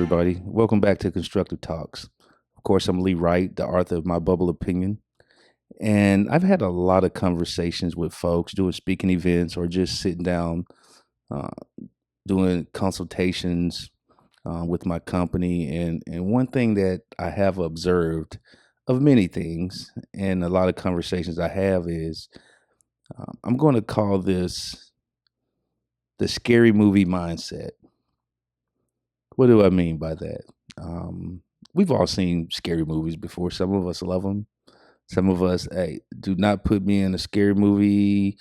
everybody. Welcome back to Constructive Talks. Of course, I'm Wright, the author of My Bubble Opinion. And I've had a lot of conversations with folks doing speaking events or just sitting down uh, doing consultations with my company. And one thing that I have observed of many things and a lot of conversations I have is I'm going to call this the scary movie mindset. What do I mean by that? We've all seen scary movies before. Some of us love them. Some of us, hey, do not put me in a scary movie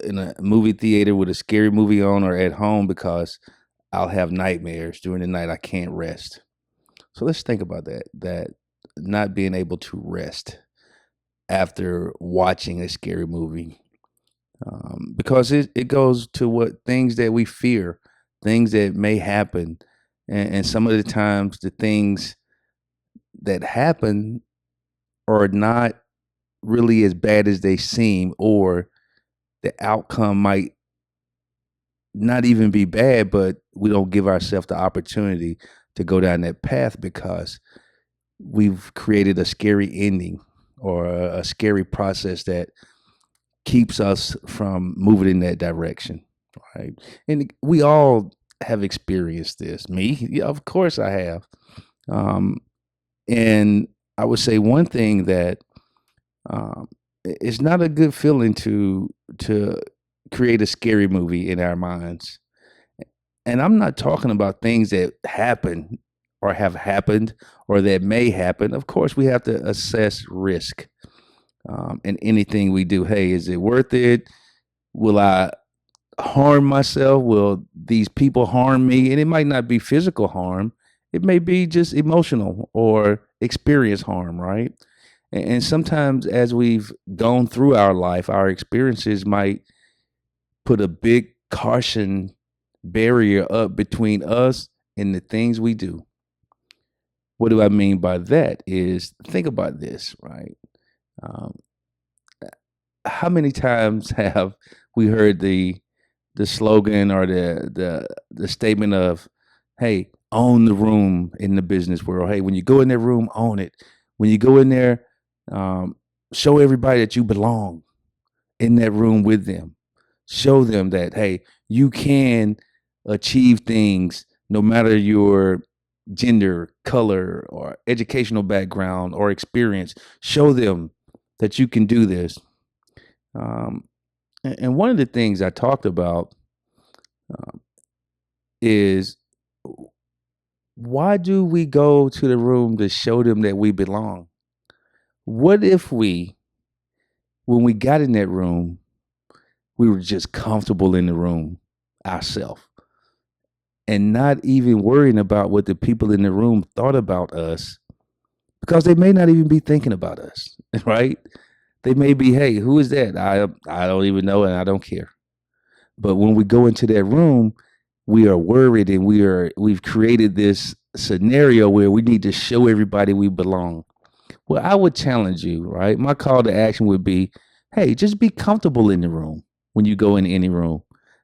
in a movie theater with a scary movie on or at home because I'll have nightmares during the night. I can't rest. So let's think about that not being able to rest after watching a scary movie. Because it goes to what things that we fear, things that may happen. And some of the times the things that happen are not really as bad as they seem, or the outcome might not even be bad, but we don't give ourselves the opportunity to go down that path because we've created a scary ending or a scary process that keeps us from moving in that direction, right? And we all have experienced this. Me, yeah, of course I have. And I would say one thing that it's not a good feeling to create a scary movie in our minds. And I'm not talking about things that happen or have happened or that may happen. Of course, we have to assess risk in anything we do. Hey, is it worth it? Will I harm myself? Will these people harm me? And it might not be physical harm. It may be just emotional or experience harm, right? And sometimes as we've gone through our life, our experiences might put a big caution barrier up between us and the things we do. What do I mean by that is, think about this, right? How many times have we heard the slogan or the statement of, hey, own the room in the business world. Hey, when you go in that room, own it. When you go in there, show everybody that you belong in that room with them. Show them that, hey, you can achieve things no matter your gender, color, or educational background or experience. Show them that you can do this. And one of the things I talked about is, why do we go to the room to show them that we belong? What if when we got in that room, we were just comfortable in the room ourselves and not even worrying about what the people in the room thought about us, because they may not even be thinking about us, right? They may be, hey, who is that? I don't even know and I don't care. But when we go into that room, we are worried and we've created this scenario where we need to show everybody we belong. Well, I would challenge you, right? My call to action would be, hey, just be comfortable in the room when you go in any room.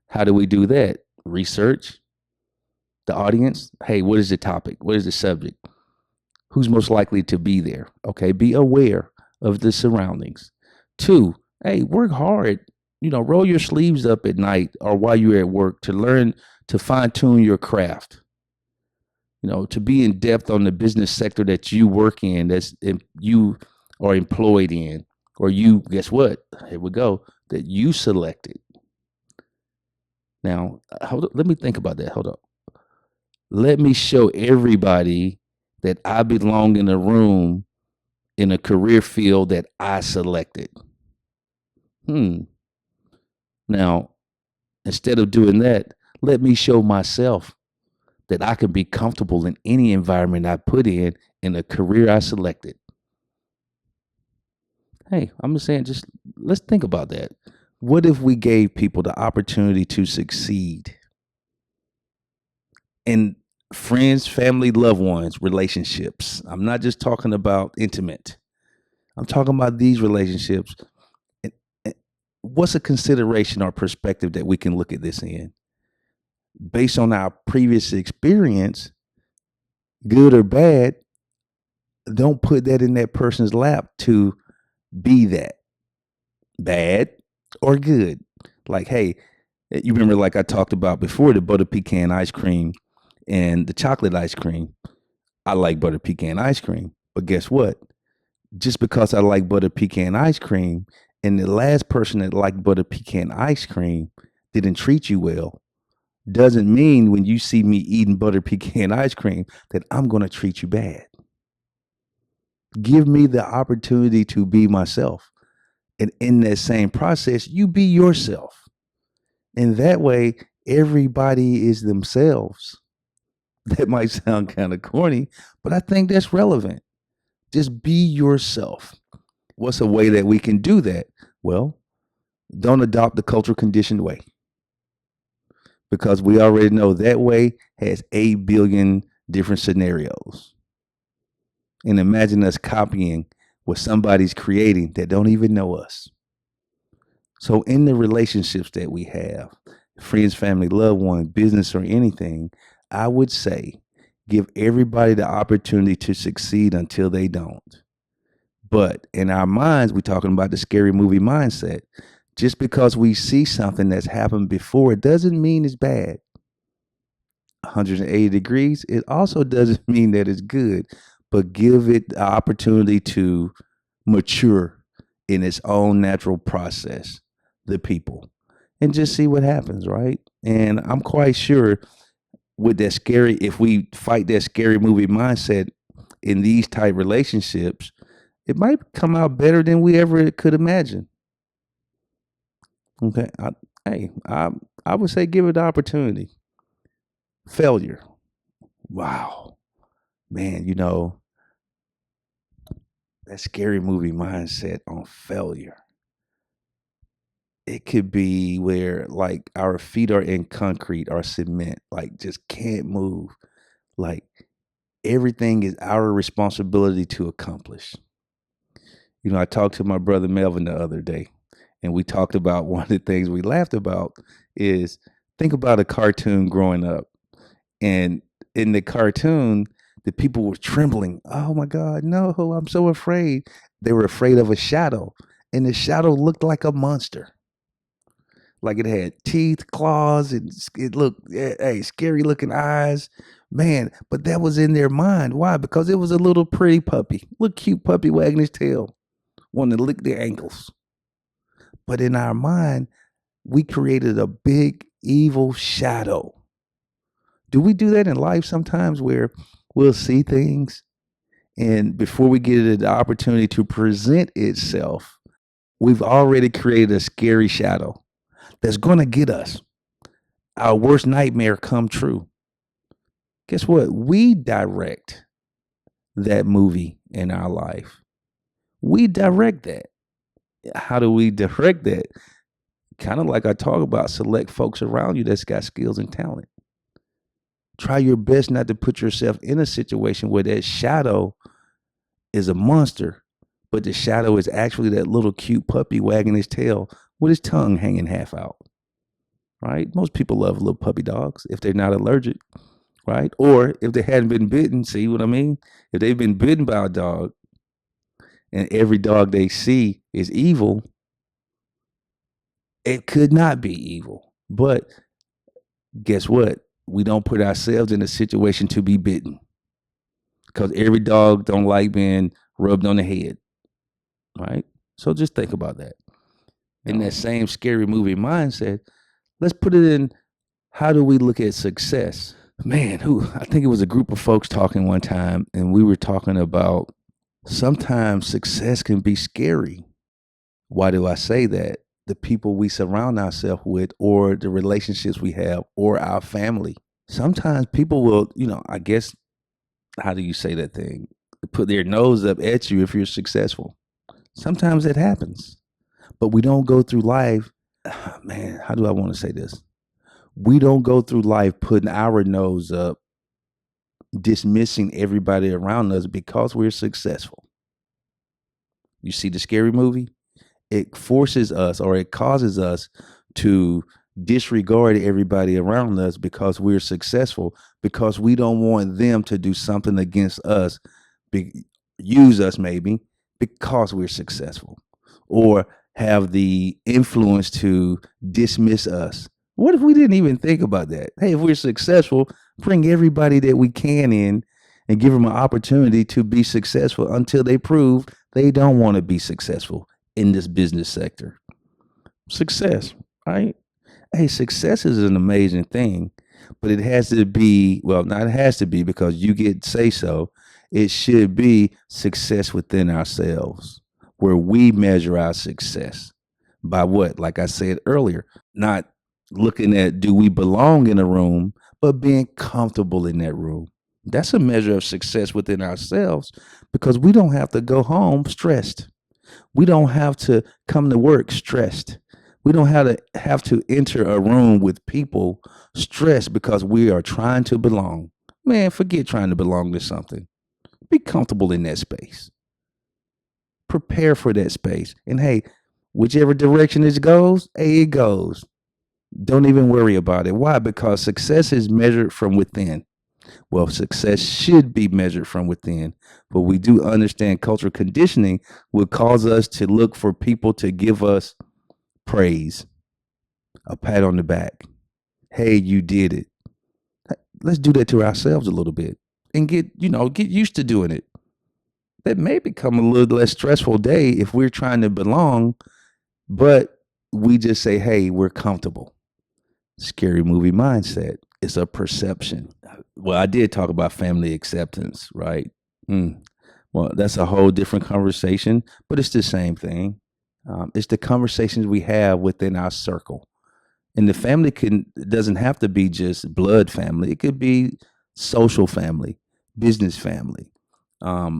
How do we do that? Research the audience. Hey, what is the topic? What is the subject? Who's most likely to be there? Okay, be aware of the surroundings. 2, hey, work hard. Roll your sleeves up at night or while you're at work to learn to fine tune your craft. To be in depth on the business sector that you work in, that's you are employed in, or you, guess what? Here we go, that you selected. Now, let me think about that. Hold up. Let me show everybody that I belong in a room in a career field that I selected. Now, instead of doing that, let me show myself that I can be comfortable in any environment I put in a career I selected. Hey, I'm just saying, just let's think about that. What if we gave people the opportunity to succeed in friends, family, loved ones, relationships? I'm not just talking about intimate. I'm talking about these relationships. What's a consideration or perspective that we can look at this in? Based on our previous experience, good or bad, don't put that in that person's lap to be that bad or good. Like, hey, you remember, like I talked about before, the butter pecan ice cream and the chocolate ice cream. I like butter pecan ice cream, but guess what? Just because I like butter pecan ice cream and the last person that liked butter pecan ice cream didn't treat you well, doesn't mean when you see me eating butter pecan ice cream that I'm going to treat you bad. Give me the opportunity to be myself. And in that same process, you be yourself. And that way, everybody is themselves. That might sound kind of corny, but I think that's relevant. Just be yourself. What's a way that we can do that? Well, don't adopt the cultural conditioned way, because we already know that way has 8 billion different scenarios. And imagine us copying what somebody's creating that don't even know us. So in the relationships that we have, friends, family, loved one, business, or anything, I would say give everybody the opportunity to succeed until they don't. But in our minds, we're talking about the scary movie mindset. Just because we see something that's happened before, it doesn't mean it's bad. 180 degrees, it also doesn't mean that it's good, but give it the opportunity to mature in its own natural process, the people, and just see what happens, right? And I'm quite sure with that scary, if we fight that scary movie mindset in these type relationships, it might come out better than we ever could imagine. Okay. I would say give it the opportunity. Failure. Wow. Man, that scary movie mindset on failure. It could be where like our feet are in concrete or cement, like just can't move. Like everything is our responsibility to accomplish. I talked to my brother Melvin the other day, and we talked about one of the things we laughed about is think about a cartoon growing up. And in the cartoon, the people were trembling. Oh my God, no, I'm so afraid. They were afraid of a shadow, and the shadow looked like a monster. Like it had teeth, claws, and it looked, hey, scary looking eyes. Man, but that was in their mind. Why? Because it was a little pretty puppy, little cute puppy wagging his tail, wanting to lick their ankles. But in our mind, we created a big evil shadow. Do we do that in life sometimes where we'll see things and before we get it the opportunity to present itself, we've already created a scary shadow that's going to get us our worst nightmare come true? Guess what? We direct that movie in our life. We direct that. How do we direct that? Kind of like I talk about, select folks around you that's got skills and talent. Try your best not to put yourself in a situation where that shadow is a monster, but the shadow is actually that little cute puppy wagging his tail with his tongue hanging half out. Right? Most people love little puppy dogs if they're not allergic, right? Or if they hadn't been bitten, see what I mean? If they've been bitten by a dog and every dog they see is evil, it could not be evil. But guess what? We don't put ourselves in a situation to be bitten, because every dog don't like being rubbed on the head, right? So just think about that. In that same scary movie mindset, let's put it in, how do we look at success? Man, I think it was a group of folks talking one time, and we were talking about sometimes success can be scary. Why do I say that? The people we surround ourselves with, or the relationships we have, or our family. Sometimes people will, I guess, how do you say that thing? Put their nose up at you if you're successful. Sometimes it happens, but we don't go through life. Man, how do I want to say this? We don't go through life putting our nose up, dismissing everybody around us because we're successful. You see the scary movie? It forces us, or it causes us to disregard everybody around us because we're successful, because we don't want them to do something against us, be, use us maybe because we're successful, or have the influence to dismiss us. What if we didn't even think about that? Hey, if we're successful, bring everybody that we can in and give them an opportunity to be successful until they prove they don't want to be successful in this business sector. Success, right? Hey, success is an amazing thing, but it has to be, well, not it has to be because you get say so. It should be success within ourselves, where we measure our success by what? Like I said earlier, not looking at do we belong in a room, but being comfortable in that room. That's a measure of success within ourselves because we don't have to go home stressed. We don't have to come to work stressed. We don't have to enter a room with people stressed because we are trying to belong. Man, forget trying to belong to something. Be comfortable in that space. Prepare for that space. And hey, whichever direction it goes, hey, it goes. Don't even worry about it. Why? Because success is measured from within. Well, success should be measured from within, but we do understand cultural conditioning will cause us to look for people to give us praise, a pat on the back. Hey, you did it. Let's do that to ourselves a little bit and get used to doing it. That may become a little less stressful day if we're trying to belong, but we just say, hey, we're comfortable. Scary movie mindset. It's a perception. Well, I did talk about family acceptance, right? Well, that's a whole different conversation, but it's the same thing. It's the conversations we have within our circle. And the family doesn't have to be just blood family. It could be social family, business family, a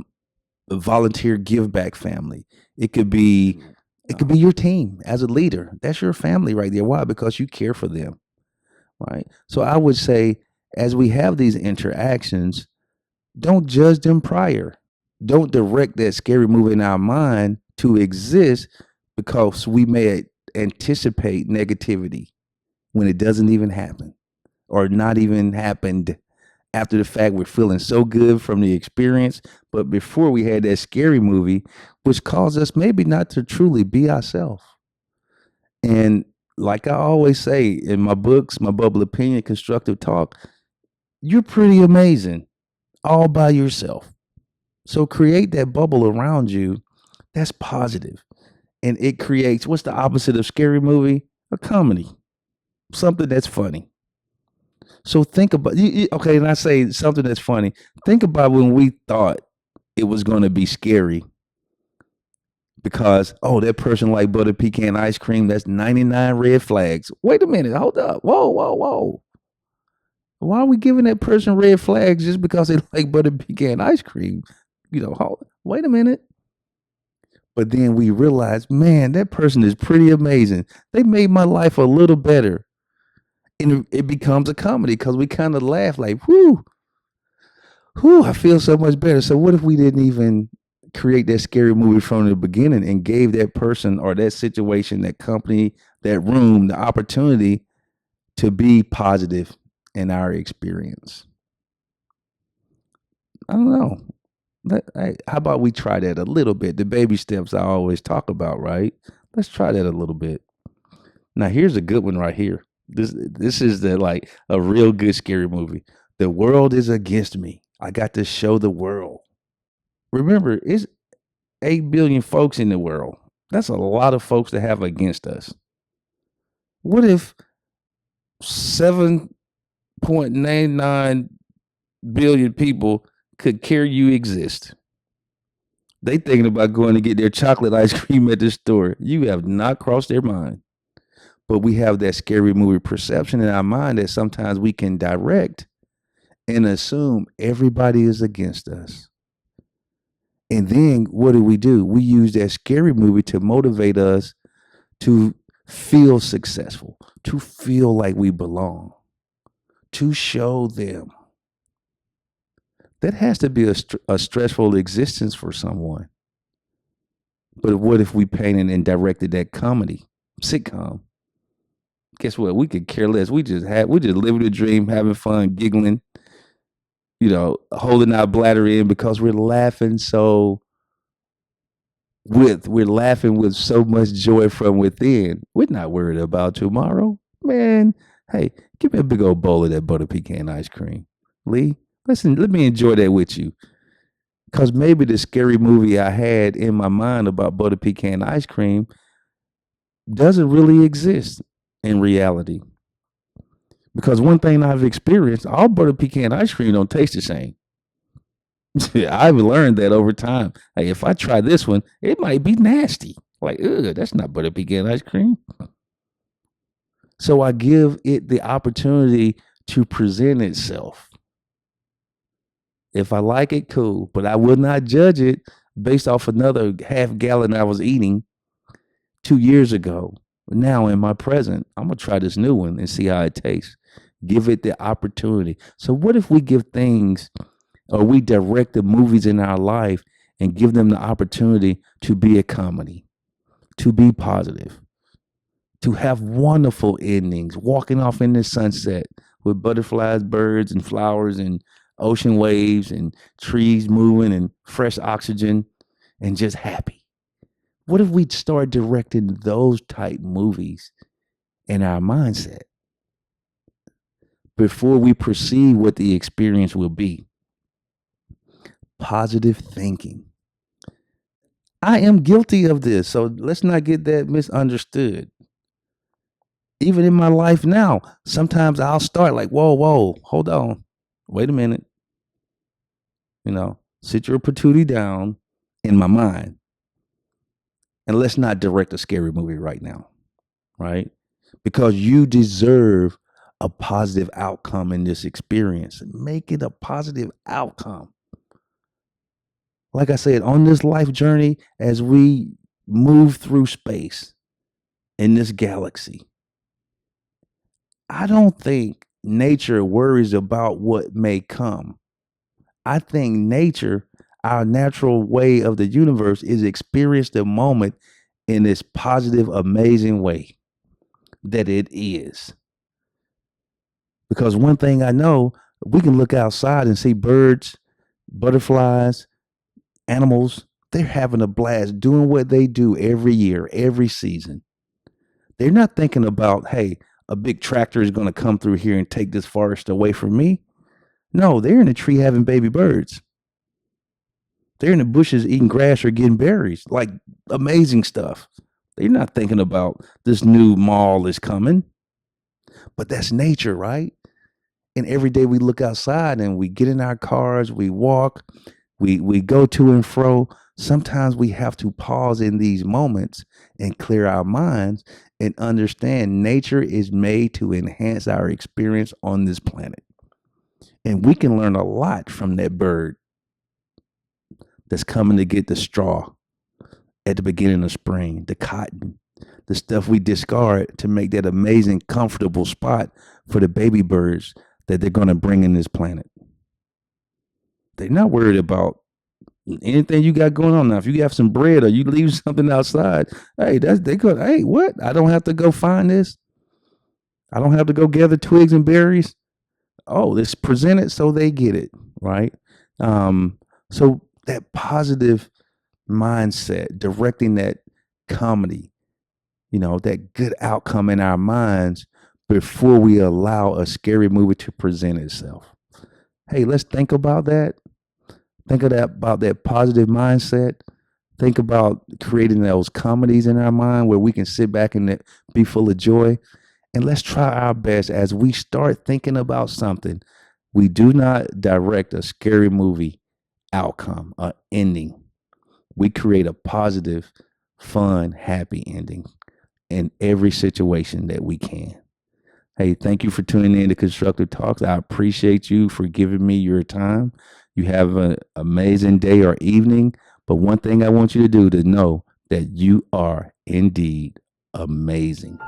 volunteer give back family. It could be your team as a leader. That's your family right there. Why? Because you care for them, right? So I would say, as we have these interactions, don't judge them prior. Don't direct that scary movie in our mind to exist because we may anticipate negativity when it doesn't even happen or not even happened. After the fact, we're feeling so good from the experience, but before we had that scary movie, which caused us maybe not to truly be ourselves. And like I always say in my books, my bubble opinion, constructive talk, you're pretty amazing all by yourself. So create that bubble around you that's positive. And it creates, what's the opposite of scary movie? A comedy, something that's funny. So think about, okay, and I say something that's funny. Think about when we thought it was going to be scary because, oh, that person like butter pecan ice cream, that's 99 red flags. Wait a minute, hold up. Whoa, whoa, whoa. Why are we giving that person red flags just because they like butter pecan ice cream? Wait a minute. But then we realize, man, that person is pretty amazing. They made my life a little better. And it becomes a comedy because we kind of laugh like, whoo, I feel so much better. So what if we didn't even create that scary movie from the beginning and gave that person or that situation, that company, that room, the opportunity to be positive in our experience? I don't know. How about we try that a little bit? The baby steps I always talk about, right? Let's try that a little bit. Now, here's a good one right here. This is like a real good scary movie. The world is against me. I got to show the world. Remember, it's 8 billion folks in the world. That's a lot of folks to have against us. What if 7.99 billion people could care you exist? They thinking about going to get their chocolate ice cream at the store. You have not crossed their mind. But we have that scary movie perception in our mind that sometimes we can direct and assume everybody is against us. And then what do? We use that scary movie to motivate us to feel successful, to feel like we belong, to show them. That has to be a stressful existence for someone. But what if we painted and directed that comedy, sitcom, guess what? We could care less. We just living the dream, having fun, giggling, holding our bladder in because we're laughing with so much joy from within. We're not worried about tomorrow. Man, hey, give me a big old bowl of that butter pecan ice cream. Lee, listen, let me enjoy that with you. Because maybe the scary movie I had in my mind about butter pecan ice cream doesn't really exist in reality. Because one thing I've experienced, all butter pecan ice cream don't taste the same. I've learned that over time. Like if I try this one, it might be nasty. Like, ugh, that's not butter pecan ice cream. So I give it the opportunity to present itself. If I like it, cool. But I would not judge it based off another half gallon I was eating 2 years ago. Now in my present, I'm going to try this new one and see how it tastes. Give it the opportunity. So what if we give things, or we direct the movies in our life and give them the opportunity to be a comedy, to be positive, to have wonderful endings, walking off in the sunset with butterflies, birds, and flowers, and ocean waves, and trees moving, and fresh oxygen, and just happy. What if we start directing those type movies in our mindset before we perceive what the experience will be? Positive thinking. I am guilty of this, so let's not get that misunderstood. Even in my life now, sometimes I'll start like, whoa, hold on. Wait a minute. Sit your patootie down in my mind. And let's not direct a scary movie right now, right? Because you deserve a positive outcome in this experience. Make it a positive outcome. Like I said, on this life journey, as we move through space in this galaxy, I don't think nature worries about what may come. I think nature, our natural way of the universe, is experience the moment in this positive, amazing way that it is. Because one thing I know, we can look outside and see birds, butterflies, animals. They're having a blast doing what they do every year, every season. They're not thinking about, hey, a big tractor is going to come through here and take this forest away from me. No, they're in the tree having baby birds. They're in the bushes eating grass or getting berries, like amazing stuff. They're not thinking about this new mall is coming. But that's nature, right? And every day we look outside and we get in our cars, we walk, we go to and fro. Sometimes we have to pause in these moments and clear our minds and understand nature is made to enhance our experience on this planet. And we can learn a lot from that bird that's coming to get the straw at the beginning of spring, the cotton, the stuff we discard to make that amazing, comfortable spot for the baby birds that they're going to bring in this planet. They're not worried about anything you got going on now. If you have some bread or you leave something outside, hey, hey, what? I don't have to go find this. I don't have to go gather twigs and berries. Oh, it's presented so they get it, right? So that positive mindset, directing that comedy, that good outcome in our minds before we allow a scary movie to present itself. Hey, let's think about that. Think about that positive mindset. Think about creating those comedies in our mind where we can sit back and be full of joy. And let's try our best as we start thinking about something. We do not direct a scary movie outcome, ending. We create a positive, fun, happy ending in every situation that we can. Hey, thank you for tuning in to Constructive Talks. I appreciate you for giving me your time. You have an amazing day or evening. But one thing I want you to do to know that you are indeed amazing.